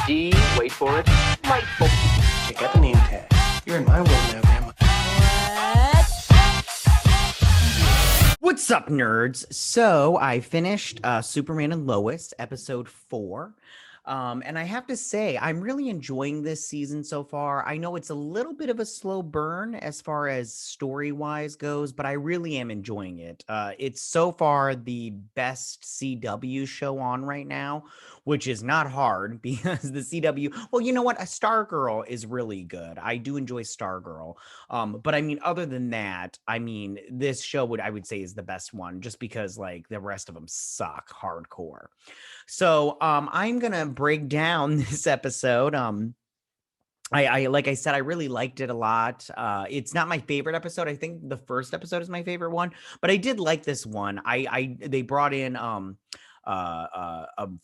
D, wait for it, delightful. Check out the name tag. You're in my world now, Grandma. What's up, nerds? So I finished Superman and Lois, episode 4. And I have to say, I'm really enjoying this season so far. I know it's a little bit of a slow burn as far as story-wise goes, but I really am enjoying it. It's so far the best CW show on right now, which is not hard because the CW, well, you know what? A Stargirl is really good. I do enjoy Stargirl. But I mean, other than that, I mean, this show I would say is the best one just because like the rest of them suck hardcore. So I'm gonna break down this episode. I like I said, I really liked it a lot. It's not my favorite episode. I think the first episode is my favorite one, but I did like this one. They brought in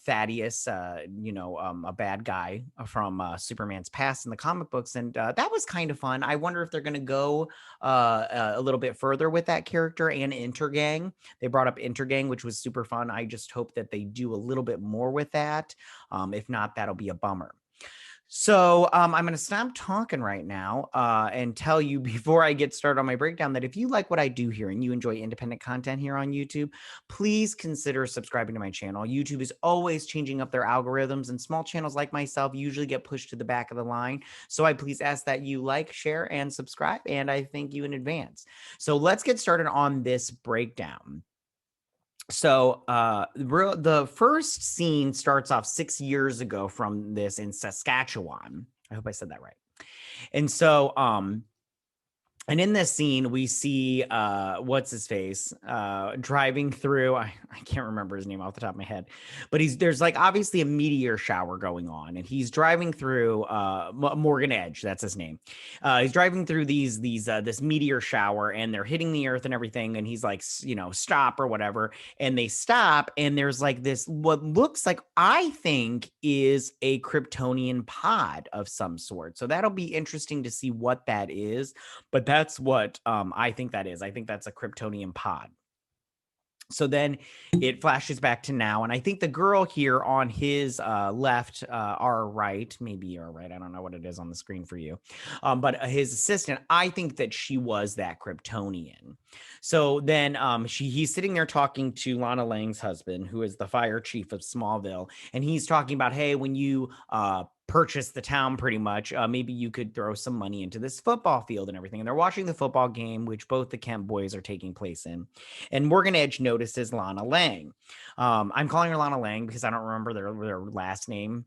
Thaddeus, a bad guy from Superman's past in the comic books, and that was kind of fun. I wonder if they're going to go a little bit further with that character and Intergang. They brought up Intergang, which was super fun. I just hope that they do a little bit more with that. If not, that'll be a bummer. So I'm going to stop talking right now and tell you before I get started on my breakdown that if you like what I do here and you enjoy independent content here on YouTube, please consider subscribing to my channel. YouTube is always changing up their algorithms, and small channels like myself usually get pushed to the back of the line. So I please ask that you like, share, and subscribe, and I thank you in advance. So let's get started on this breakdown. So the first scene starts off 6 years ago from this in Saskatchewan. I hope I said that right. And so and in this scene, we see what's his face driving through. I can't remember his name off the top of my head, but there's like obviously a meteor shower going on, and he's driving through Morgan Edge. That's his name. He's driving through this meteor shower, and they're hitting the earth and everything. And he's like, stop or whatever. And they stop, and there's like this what looks like I think is a Kryptonian pod of some sort. So that'll be interesting to see what that is. But that's what I think that is. I think that's a Kryptonian pod. So then it flashes back to now. And I think the girl here on his left, our right, maybe your right, I don't know what it is on the screen for you. But his assistant, I think that she was that Kryptonian. So then he's sitting there talking to Lana Lang's husband, who is the fire chief of Smallville. And he's talking about, hey, when you purchase the town pretty much, maybe you could throw some money into this football field and everything. And they're watching the football game, which both the Kemp boys are taking place in. And Morgan Edge notices Lana Lang. I'm calling her Lana Lang because I don't remember their last name.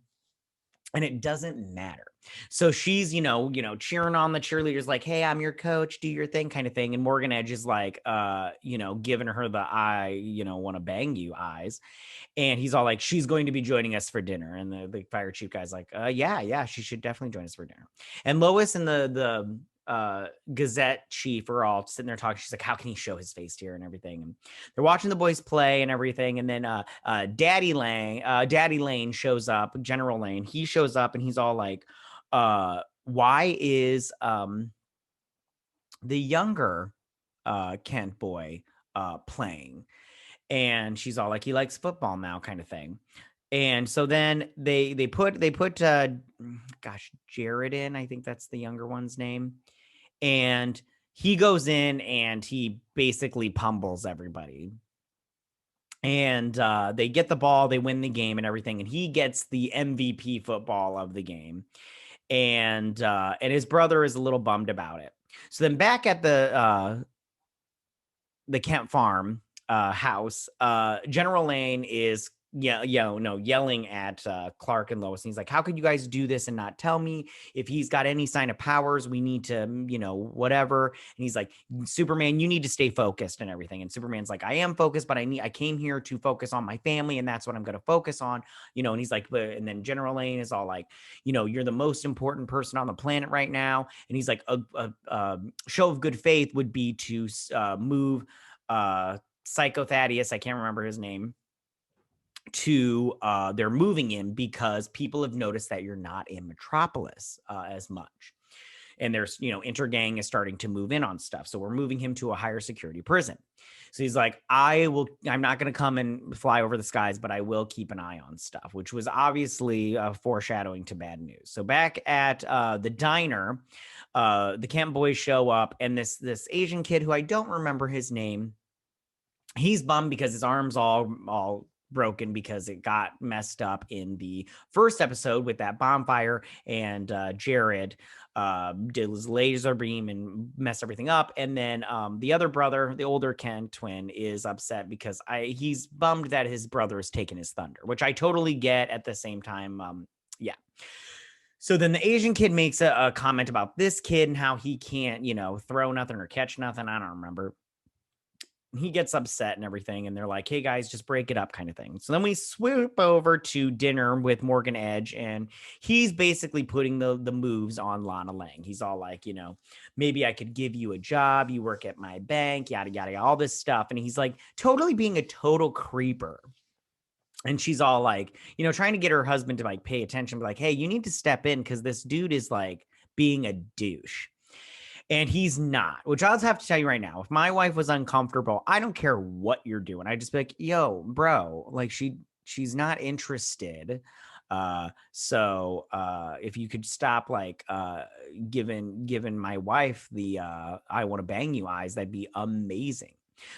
And it doesn't matter. So she's, cheering on the cheerleaders like, hey, I'm your coach, do your thing kind of thing. And Morgan Edge is like, giving her the want to bang you eyes. And he's all like, she's going to be joining us for dinner. And the fire chief guy's like, yeah, she should definitely join us for dinner. And Lois and the Gazette chief are all sitting there talking. She's like, how can he show his face here and everything? And they're watching the boys play and everything. And then Daddy Lane shows up, General Lane. He shows up and he's all like, why is the younger Kent boy playing? And she's all like, he likes football now, kind of thing. And so then they put Jared in. I think that's the younger one's name. And he goes in and he basically pummels everybody. And they get the ball, they win the game and everything. And he gets the MVP football of the game. And his brother is a little bummed about it. So then back at the Kemp farm house, General Lane is yelling at Clark and Lois. And he's like, how could you guys do this and not tell me? If he's got any sign of powers, we need to, whatever. And he's like, Superman, you need to stay focused and everything. And Superman's like, I am focused, but I came here to focus on my family, and that's what I'm going to focus on, and he's like, and then General Lane is all like, you're the most important person on the planet right now. And he's like, a show of good faith would be to move Psycho Thaddeus, I can't remember his name, to they're moving in because people have noticed that you're not in Metropolis as much. and there's, intergang is starting to move in on stuff. So we're moving him to a higher security prison. So he's like, I'm not going to come and fly over the skies, but I will keep an eye on stuff, which was obviously foreshadowing to bad news. So back at the diner, the camp boys show up, and this Asian kid who I don't remember his name, he's bummed because his arm's all broken because it got messed up in the first episode with that bonfire, and Jared did his laser beam and messed everything up. And then the other brother, the older Ken twin, is upset because he's bummed that his brother has taken his thunder, which I totally get. At the same time, yeah. So then the Asian kid makes a comment about this kid and how he can't, throw nothing or catch nothing. I don't remember. He gets upset and everything, and they're like, hey guys, just break it up, kind of thing. So then we swoop over to dinner with Morgan Edge, and he's basically putting the moves on Lana Lang. He's all like, maybe I could give you a job, you work at my bank, yada yada, all this stuff. And he's like totally being a total creeper. And she's all like, trying to get her husband to like pay attention, be like, hey, you need to step in because this dude is like being a douche. And he's not, which I'll have to tell you right now, if my wife was uncomfortable, I don't care what you're doing. I'd just be like, yo, bro, like she's not interested. So if you could stop like giving my wife the I want to bang you eyes, that'd be amazing.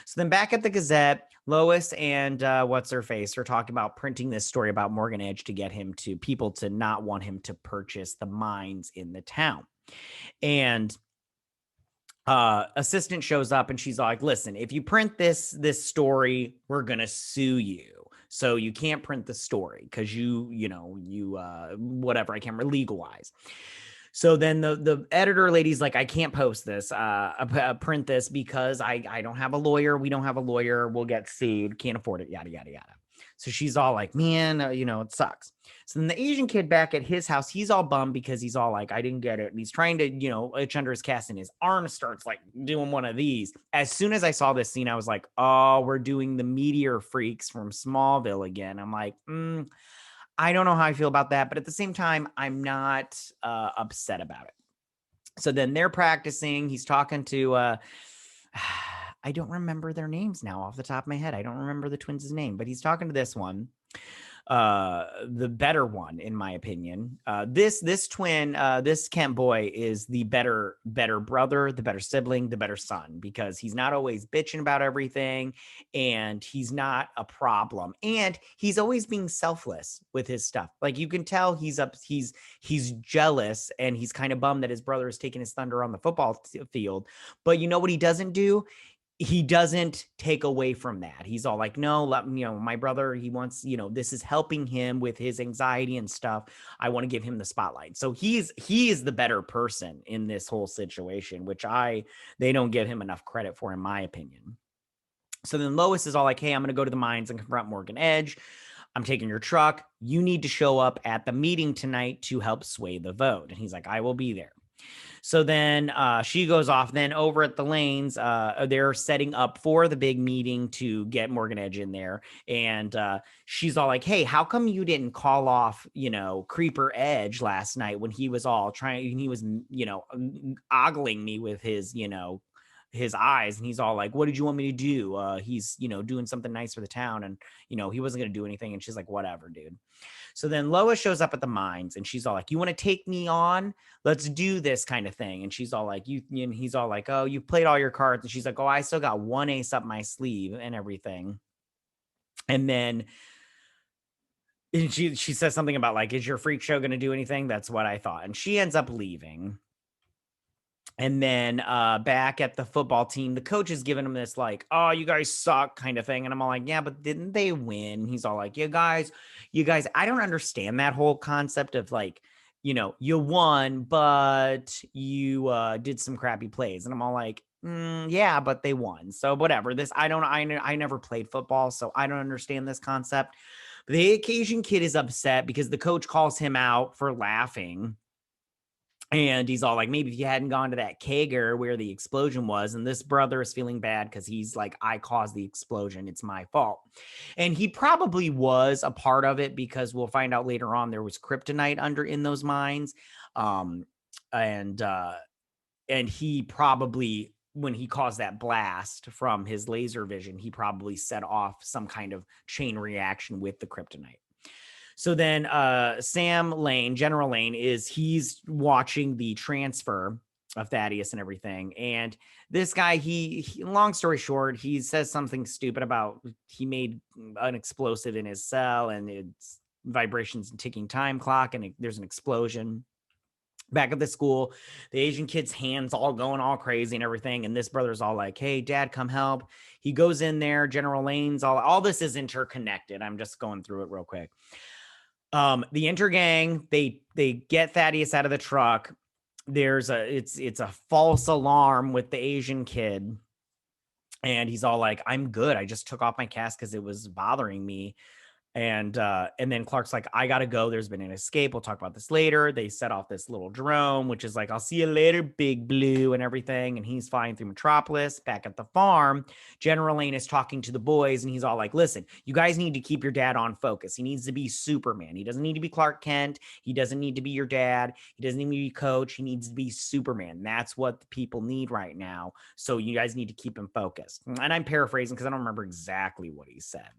So then back at the Gazette, Lois and what's her face are talking about printing this story about Morgan Edge to get people to not want him to purchase the mines in the town. And assistant shows up, and she's like, listen, if you print this story, we're gonna sue you, so you can't print the story because you whatever, I can't remember, legal wise. So then the editor lady's like, I can't post this, print this because I don't have a lawyer, we don't have a lawyer, we'll get sued, can't afford it, yada yada yada. So she's all like, man, it sucks. So then the Asian kid back at his house, he's all bummed because he's all like, I didn't get it. And he's trying to, itch under his cast, and his arm starts like doing one of these. As soon as I saw this scene, I was like, oh, we're doing the Meteor freaks from Smallville again. I'm like, I don't know how I feel about that. But at the same time, I'm not upset about it. So then they're practicing. He's talking to, I don't remember their names now off the top of my head. I don't remember the twins' name, but he's talking to this one, the better one, in my opinion. This twin, this Kent boy is the better brother, the better sibling, the better son, because he's not always bitching about everything, and he's not a problem, and he's always being selfless with his stuff. Like you can tell he's jealous, and he's kind of bummed that his brother is taking his thunder on the football field. But you know what he doesn't do? He doesn't take away from that. He's all like, no, my brother, he wants, this is helping him with his anxiety and stuff. I want to give him the spotlight. So he is the better person in this whole situation, which they don't give him enough credit for, in my opinion. So then Lois is all like, hey, I'm going to go to the mines and confront Morgan Edge. I'm taking your truck. You need to show up at the meeting tonight to help sway the vote. And he's like, I will be there. So then she goes off. Then over at the lanes, they're setting up for the big meeting to get Morgan Edge in there. And she's all like, hey, how come you didn't call off, Creeper Edge last night when he was all trying, he was, ogling me with his, his eyes. And he's all like, what did you want me to do? He's, doing something nice for the town. And, he wasn't going to do anything. And she's like, whatever, dude. So then Lois shows up at the mines, and she's all like, you want to take me on? Let's do this kind of thing. And she's all like, and he's all like, oh, you've played all your cards. And she's like, oh, I still got one ace up my sleeve and everything. And then she says something about like, is your freak show going to do anything? That's what I thought. And she ends up leaving. And then back at the football team, the coach is giving him this like, oh, you guys suck kind of thing. And I'm all like, yeah, but didn't they win? He's all like, you guys, I don't understand that whole concept of like, you won, but you did some crappy plays. And I'm all like, yeah, but they won. So whatever. I never played football, so I don't understand this concept. But the Asian kid is upset because the coach calls him out for laughing. And he's all like, maybe if you hadn't gone to that kegger where the explosion was, and this brother is feeling bad because he's like, I caused the explosion. It's my fault. And he probably was a part of it because we'll find out later on there was kryptonite in those mines. And and he probably, when he caused that blast from his laser vision, he probably set off some kind of chain reaction with the kryptonite. So then Sam Lane, General Lane, he's watching the transfer of Thaddeus and everything. And this guy, he long story short, he says something stupid about he made an explosive in his cell and it's vibrations and ticking time clock, and there's an explosion. Back at the school, the Asian kid's hands all going all crazy and everything. And this brother's all like, hey, Dad, come help. He goes in there. General Lane's all this is interconnected. I'm just going through it real quick. The intergang, they get Thaddeus out of the truck. It's a false alarm with the Asian kid. And he's all like, I'm good. I just took off my cast because it was bothering me. And then Clark's like, I gotta go. There's been an escape. We'll talk about this later. They set off this little drone, which is like, I'll see you later, Big Blue, and everything. And he's flying through Metropolis. Back at the farm, General Lane is talking to the boys, and he's all like, listen, you guys need to keep your dad on focus. He needs to be Superman. He doesn't need to be Clark Kent. He doesn't need to be your dad. He doesn't need to be coach. He needs to be Superman. That's what the people need right now. So you guys need to keep him focused. And I'm paraphrasing because I don't remember exactly what he said.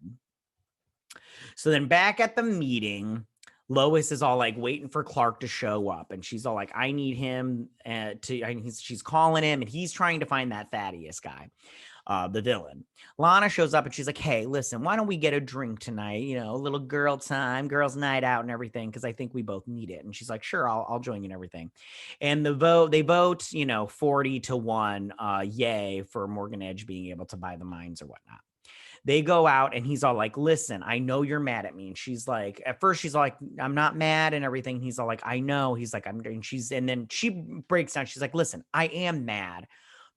So then back at the meeting, Lois is all like waiting for Clark to show up. And she's all like, I need him she's calling him, and he's trying to find that Thaddeus guy, the villain. Lana shows up and she's like, hey, listen, why don't we get a drink tonight? You know, a little girl time, girls night out and everything. Cause I think we both need it. And she's like, sure, I'll join you and everything. And they vote, 40-1, yay for Morgan Edge being able to buy the mines or whatnot. They go out and he's all like, listen, I know you're mad at me. And she's like, at first she's like, I'm not mad and everything. He's all like, I know. He's like, and then she breaks down. She's like, listen, I am mad,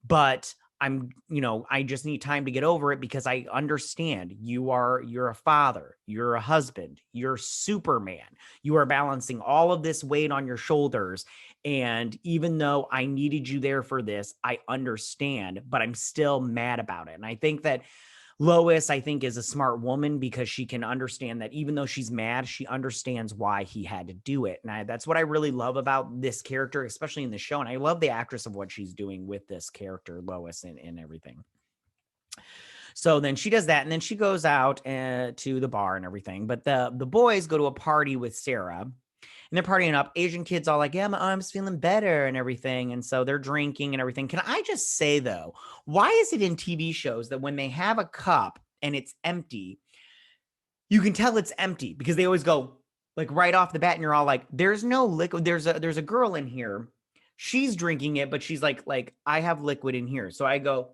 but I just need time to get over it because I understand you're a father, you're a husband, you're Superman. You are balancing all of this weight on your shoulders. And even though I needed you there for this, I understand, but I'm still mad about it. And I think that Lois, is a smart woman because she can understand that even though she's mad, she understands why he had to do it. And that's what I really love about this character, especially in the show. And I love the actress of what she's doing with this character, Lois, and everything. So then she does that, and then she goes out to the bar and everything. But the boys go to a party with Sarah. And they're partying up. Asian kids all like, yeah, my arm's feeling better and everything. And so they're drinking and everything. Can I just say, though, why is it in TV shows that when they have a cup and it's empty, you can tell it's empty? Because they always go like right off the bat and you're all like, there's no liquid. There's a girl in here. She's drinking it, but she's like, I have liquid in here. So I don't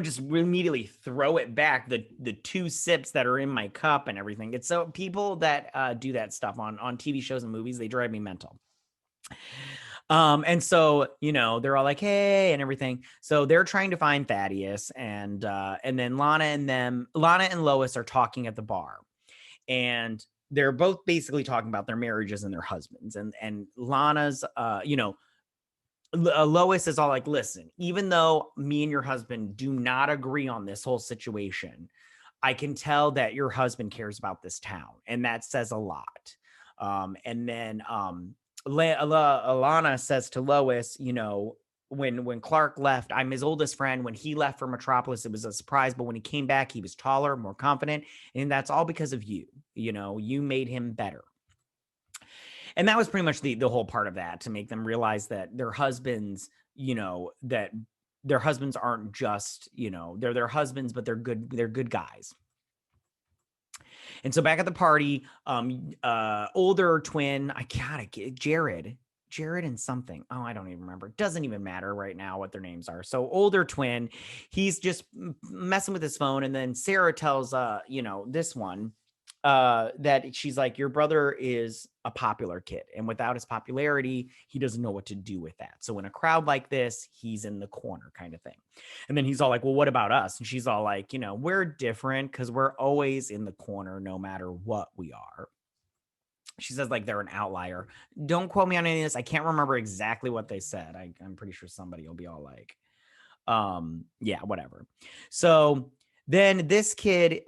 just immediately throw it back, the 2 sips that are in my cup and everything. It's so people that do that stuff on TV shows and movies, they drive me mental. And so, they're all like, hey, and everything. So they're trying to find Thaddeus, and then Lana and Lois are talking at the bar, and they're both basically talking about their marriages and their husbands, and Lana's, Lois is all like, listen, even though me and your husband do not agree on this whole situation, I can tell that your husband cares about this town, and that says a lot. And then Alana says to Lois, when Clark left, I'm his oldest friend. When he left for Metropolis, it was a surprise, but when he came back, he was taller, more confident, and that's all because of you. You made him better. And that was pretty much the whole part of that, to make them realize that their husbands, that their husbands aren't just, they're their husbands, but they're good guys. And so back at the party, older twin, Jared and something. Oh, I don't even remember. It doesn't even matter right now what their names are. So older twin, he's just messing with his phone. And then Sarah tells, this one, that she's like, your brother is a popular kid, and without his popularity, he doesn't know what to do with that. So in a crowd like this, he's in the corner kind of thing. And then he's all like, well, what about us? And she's all like, we're different because we're always in the corner no matter what we are. She says like they're an outlier. Don't quote me on any of this. I can't remember exactly what they said. I'm pretty sure somebody will be all like, yeah, whatever. So Then this kid,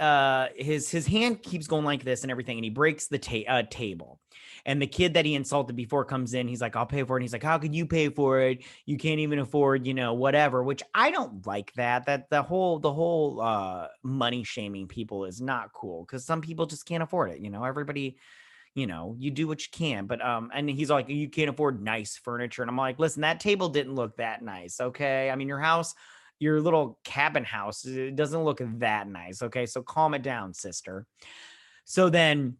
his hand keeps going like this and everything, and he breaks the table. And the kid that he insulted before comes in. He's like, "I'll pay for it." And he's like, "How could you pay for it? You can't even afford, whatever." Which I don't like that. That the whole money shaming people is not cool, because some people just can't afford it. Everybody, you do what you can. But and he's like, "You can't afford nice furniture." And I'm like, "Listen, that table didn't look that nice, okay? I mean, your little cabin house, it doesn't look that nice, okay? So calm it down, sister." So then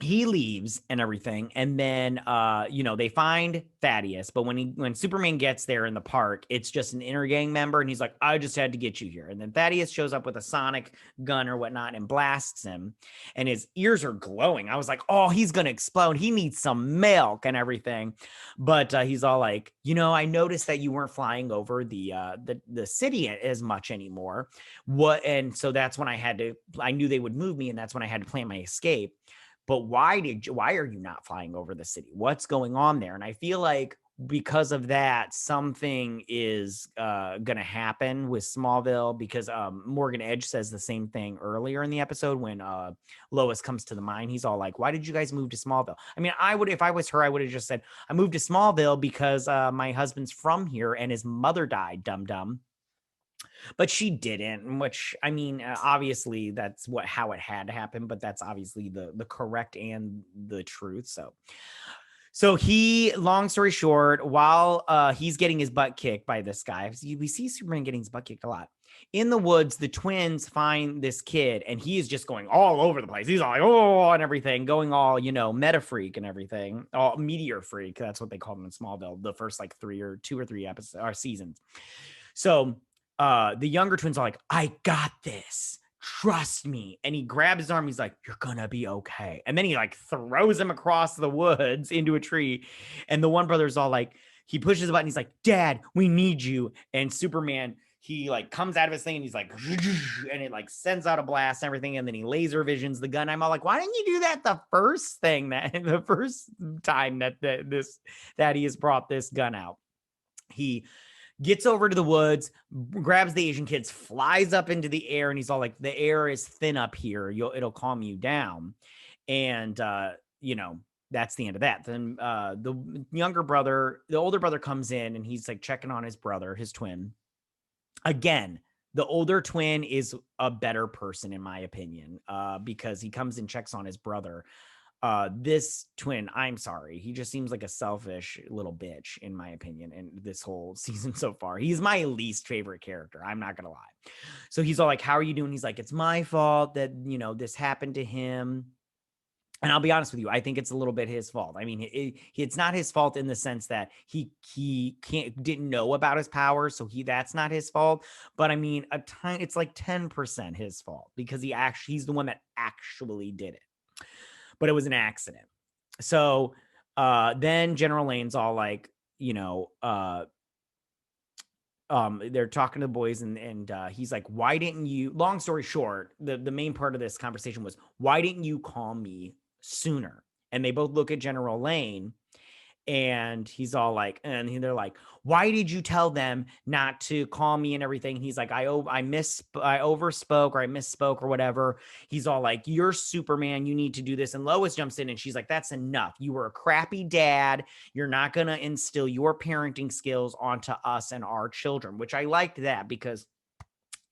he leaves and everything, and then they find Thaddeus. But when Superman gets there in the park, it's just an inner gang member, and he's like, "I just had to get you here." And then Thaddeus shows up with a sonic gun or whatnot and blasts him, and his ears are glowing. I was like, "Oh, he's gonna explode. He needs some milk and everything." But he's all like, "I noticed that you weren't flying over the city as much anymore. What?" And so that's when I knew they would move me, and that's when I had to plan my escape. But why are you not flying over the city? What's going on there? And I feel like because of that, something is going to happen with Smallville, because Morgan Edge says the same thing earlier in the episode when Lois comes to the mine. He's all like, "Why did you guys move to Smallville?" I mean, if I was her, I would have just said, "I moved to Smallville because my husband's from here and his mother died, dum-dum." But she didn't, which, I mean, obviously that's how it had to happen, but that's obviously the correct and the truth. So long story short, while he's getting his butt kicked by this guy, we see Superman getting his butt kicked a lot. In the woods, the twins find this kid, and he is just going all over the place. He's all like, "Oh," and everything, going all, meta freak and everything, all Meteor freak. That's what they called him in Smallville, the first like 2 or 3 episodes or seasons. So the younger twins are like, "I got this. Trust me." And he grabs his arm. He's like, "You're going to be okay." And then he like throws him across the woods into a tree. And the one brother's all like, he pushes a button. He's like, "Dad, we need you." And Superman, he like comes out of his thing and he's like, and it like sends out a blast and everything. And then he laser visions the gun. I'm all like, "Why didn't you do that the first time that he has brought this gun out?" He gets over to the woods, grabs the Asian kids, flies up into the air, and he's all like, "The air is thin up here. It'll calm you down." And that's the end of that. Then the older brother comes in, and he's like checking on his brother, his twin. Again, the older twin is a better person in my opinion, because he comes and checks on his brother. This twin, I'm sorry, he just seems like a selfish little bitch in my opinion. And this whole season so far, he's my least favorite character, I'm not gonna lie. So he's all like, "How are you doing?" He's like, "It's my fault that this happened to him." And I'll be honest with you, I think it's a little bit his fault. I mean, it's not his fault in the sense that he didn't know about his powers, so that's not his fault. But I mean, it's like 10% his fault, because he's the one that actually did it. But it was an accident. So then General Lane's all like, they're talking to the boys, and he's like, "Why didn't you," long story short, the main part of this conversation was, "Why didn't you call me sooner?" And they both look at General Lane, and he's all like, and they're like, "Why did you tell them not to call me and everything?" And he's like, I overspoke, or I misspoke, or whatever. He's all like, "You're Superman, you need to do this." And Lois jumps in and she's like, "That's enough. You were a crappy dad. You're not going to instill your parenting skills onto us and our children," which I liked that, because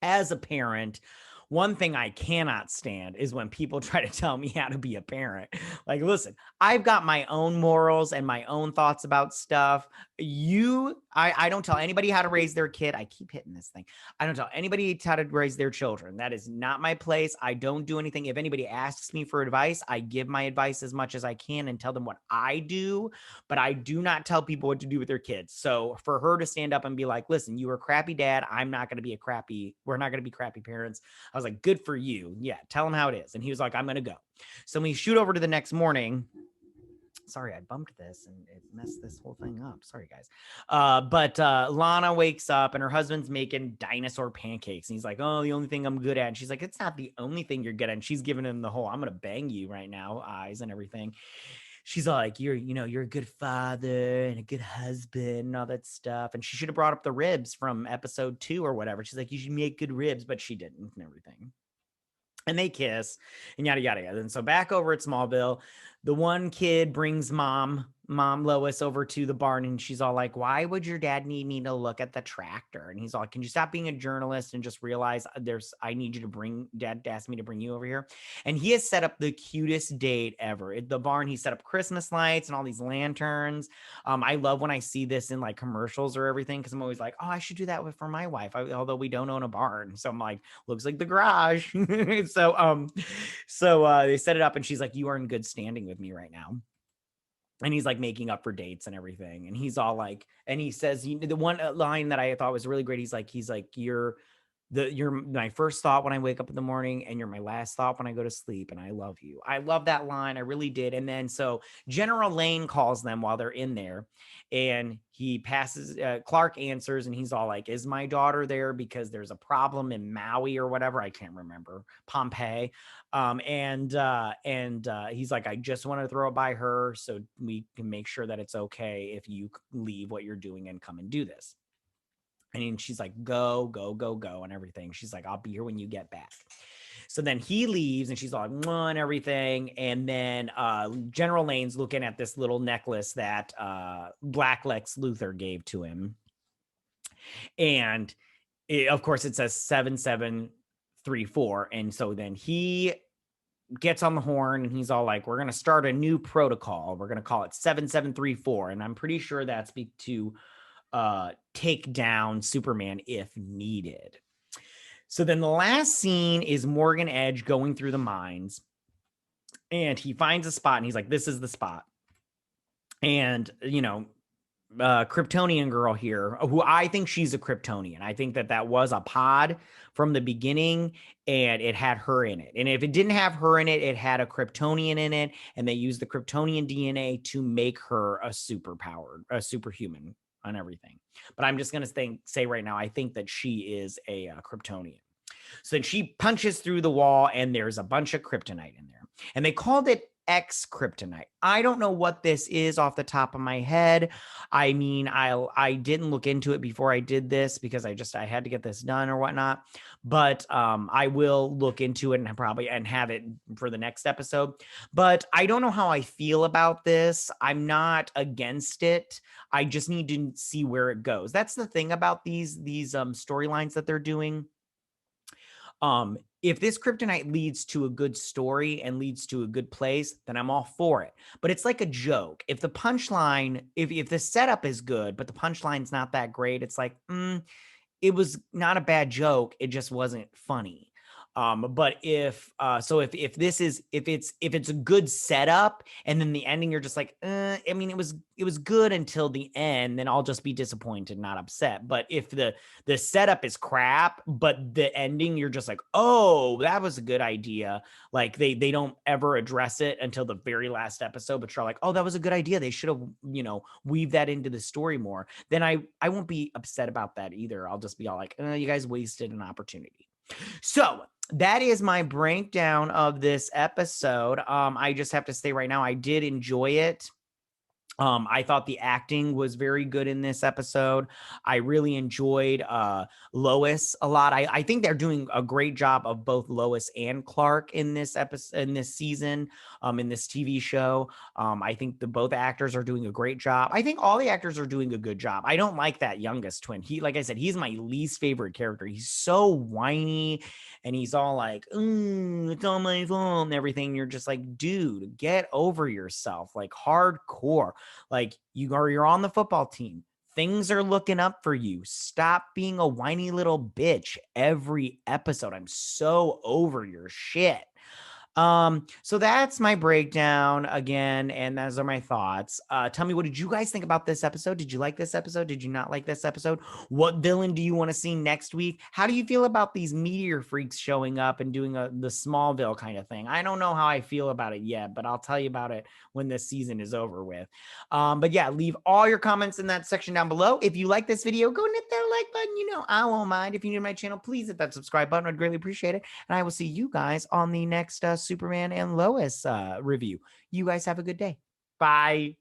as a parent, one thing I cannot stand is when people try to tell me how to be a parent. Like, listen, I've got my own morals and my own thoughts about stuff. I don't tell anybody how to raise their kid. I keep hitting this thing. I don't tell anybody how to raise their children. That is not my place. I don't do anything. If anybody asks me for advice, I give my advice as much as I can and tell them what I do, but I do not tell people what to do with their kids. So for her to stand up and be like, "Listen, you were a crappy dad. We're not going to be crappy parents." I was like, "Good for you. Yeah, tell him how it is." And he was like, "I'm going to go." So we shoot over to the next morning. Sorry, I bumped this and it messed this whole thing up. Sorry, guys. But Lana wakes up and her husband's making dinosaur pancakes. And he's like, "Oh, the only thing I'm good at." And she's like, "It's not the only thing you're good at." And she's giving him the whole, "I'm going to bang you right now" eyes and everything. she's all like, you're a good father and a good husband and all that stuff. And she should have brought up the ribs from episode 2 or whatever. She's like, you should make good ribs, but she didn't and everything. And they kiss and yada, yada, yada. And so back over at Smallville, the one kid brings mom Lois over to the barn, and she's all like, why would your dad need me to look at the tractor? And he's all, can you stop being a journalist and just realize I need you to bring, dad asked me to bring you over here. And he has set up the cutest date ever. At the barn, he set up Christmas lights and all these lanterns. I love when I see this in like commercials or everything, because I'm always like, oh, I should do that for my wife, although we don't own a barn. So I'm like, looks like the garage. So they set it up, and she's like, you are in good standing with me right now. And he's like making up for dates and everything. And he's all like, and he says, the one line that I thought was really great. He's like, you're my first thought when I wake up in the morning, and you're my last thought when I go to sleep. And I love you. I love that line. I really did. And then so General Lane calls them while they're in there, and he passes, Clark answers, and he's all like, is my daughter there? Because there's a problem in Maui or whatever. I can't remember. Pompeii. And he's like, I just want to throw it by her so we can make sure that it's okay if you leave what you're doing and come and do this. And she's like, go, go, go, go, and everything. She's like, I'll be here when you get back. So then he leaves, and she's like, mwah, and everything. And then General Lane's looking at this little necklace that Black Lex Luthor gave to him. And of course, it says 7734. And so then he gets on the horn, and he's all like, we're going to start a new protocol. We're going to call it 7734. And I'm pretty sure that's to take down Superman if needed. So then the last scene is Morgan Edge going through the mines, and he finds a spot, and he's like, this is the spot. And, Kryptonian girl here, who I think she's a Kryptonian. I think that was a pod from the beginning, and it had her in it. And if it didn't have her in it, it had a Kryptonian in it, and they used the Kryptonian DNA to make her a superhuman on everything. But I'm just going to say right now, I think that she is a Kryptonian. So then she punches through the wall, and there's a bunch of kryptonite in there. And they called it X kryptonite. I don't know what this is off the top of my head. I mean, I didn't look into it before I did this because I had to get this done or whatnot. But I will look into it and have it for the next episode. But I don't know how I feel about this. I'm not against it. I just need to see where it goes. That's the thing about these storylines that they're doing. If this kryptonite leads to a good story and leads to a good place, then I'm all for it. But it's like a joke. If the punchline, if the setup is good, but the punchline's not that great, it's like, it was not a bad joke. It just wasn't funny. But if it's a good setup, and then the ending, you're just like, I mean, it was good until the end, then I'll just be disappointed, not upset. But if the setup is crap, but the ending, you're just like, oh, that was a good idea. Like they don't ever address it until the very last episode, but you're like, oh, that was a good idea. They should have, weave that into the story more. Then I won't be upset about that either. I'll just be all like, you guys wasted an opportunity. So that is my breakdown of this episode. I just have to say right now, I did enjoy it. I thought the acting was very good in this episode. I really enjoyed Lois a lot. I think they're doing a great job of both Lois and Clark in this episode, in this season, in this TV show. I think both actors are doing a great job. I think all the actors are doing a good job. I don't like that youngest twin. Like I said, he's my least favorite character. He's so whiny, and he's all like, it's all my fault and everything. You're just like, dude, get over yourself, like hardcore. Like you're on the football team. Things are looking up for you. Stop being a whiny little bitch every episode. I'm so over your shit. So that's my breakdown again, and those are my thoughts. Tell me, what did you guys think about this episode? Did you like this episode? Did you not like this episode? What villain do you want to see next week? How do you feel about these meteor freaks showing up and doing the Smallville kind of thing? I don't know how I feel about it yet, but I'll tell you about it when this season is over with. But yeah, leave all your comments in that section down below. If you like this video, go and hit that like button. I won't mind. If you're new to my channel, please hit that subscribe button. I'd greatly appreciate it. And I will see you guys on the next Superman and Lois review. You guys have a good day. Bye.